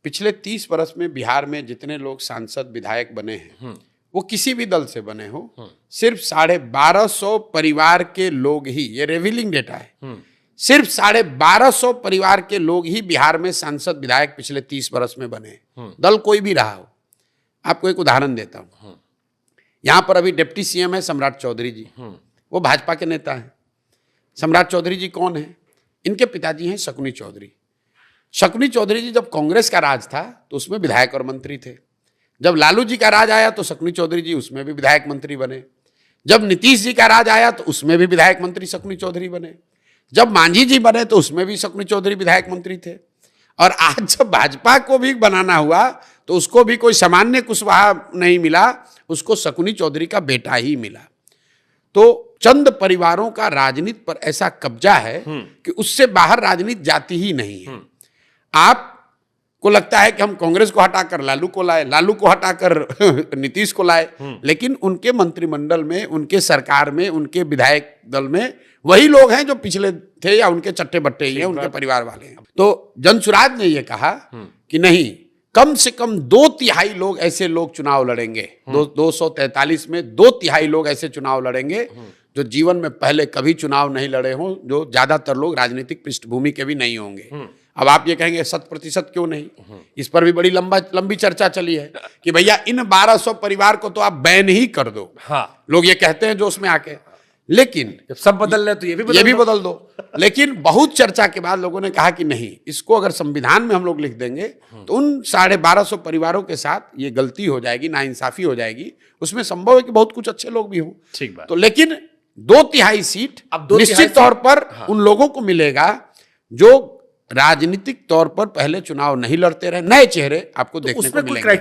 पिछले 30 वर्ष में बिहार में जितने लोग सांसद विधायक बने हैं वो किसी भी दल से बने हो, सिर्फ 1250 परिवार के लोग ही, ये रिवीलिंग डेटा है, सिर्फ 1250 परिवार के लोग ही बिहार में सांसद विधायक पिछले 30 वर्ष में बने। दल कोई भी रहा हो। आपको एक उदाहरण देता हूं। यहां पर अभी डिप्टी सीएम है सम्राट चौधरी जी, वो भाजपा के नेता हैं। सम्राट चौधरी जी कौन है? इनके पिताजी हैं शकुनी चौधरी। शकुनी चौधरी जी जब कांग्रेस का राज था तो उसमें विधायक और मंत्री थे। जब लालू जी का राज आया तो शकुनी चौधरी जी उसमें भी विधायक मंत्री बने। जब नीतीश जी का राज आया तो उसमें भी विधायक मंत्री शकुनी चौधरी बने। जब मांझी जी बने तो उसमें भी शकुनी चौधरी विधायक मंत्री थे। और आज जब भाजपा को भी बनाना हुआ तो उसको भी कोई सामान्य कुशवाहा नहीं मिला, उसको शकुनी चौधरी का बेटा ही मिला। तो चंद परिवारों का राजनीति पर ऐसा कब्जा है कि उससे बाहर राजनीति जाती ही नहीं है। आपको लगता है कि हम कांग्रेस को हटाकर लालू को लाए, लालू को हटाकर नीतीश को लाए, लेकिन उनके मंत्रिमंडल में, उनके सरकार में, उनके विधायक दल में वही लोग हैं जो पिछले थे या उनके चट्टे बट्टे ही हैं, उनके परिवार वाले हैं। तो जनसुराज ने यह कहा कि नहीं, कम से कम 2/3 लोग ऐसे लोग चुनाव लड़ेंगे। 243 में 2/3 लोग ऐसे चुनाव लड़ेंगे जो जीवन में पहले कभी चुनाव नहीं लड़े हों, जो ज्यादातर लोग राजनीतिक पृष्ठभूमि के भी नहीं होंगे। अब आप ये कहेंगे 100% क्यों नहीं? इस पर भी बड़ी लंबी चर्चा चली है कि भैया इन 1200 परिवार को तो आप बैन ही कर दो। हाँ, लोग ये कहते हैं जो उसमें आके, लेकिन जब सब बदल रहे तो ये भी बदल दो। लेकिन बहुत चर्चा के बाद लोगों ने कहा कि नहीं, इसको अगर संविधान में हम लोग लिख देंगे तो उन 1250 परिवारों के साथ ये गलती हो जाएगी, नाइंसाफी हो जाएगी। उसमें संभव है कि बहुत कुछ अच्छे लोग भी हों, ठीक बात। तो लेकिन 2/3 सीट अब निश्चित तौर पर उन लोगों को मिलेगा जो राजनीतिक तौर पर पहले चुनाव नहीं लड़ते रहे, नए चेहरे आपको देखने को मिलेंगे।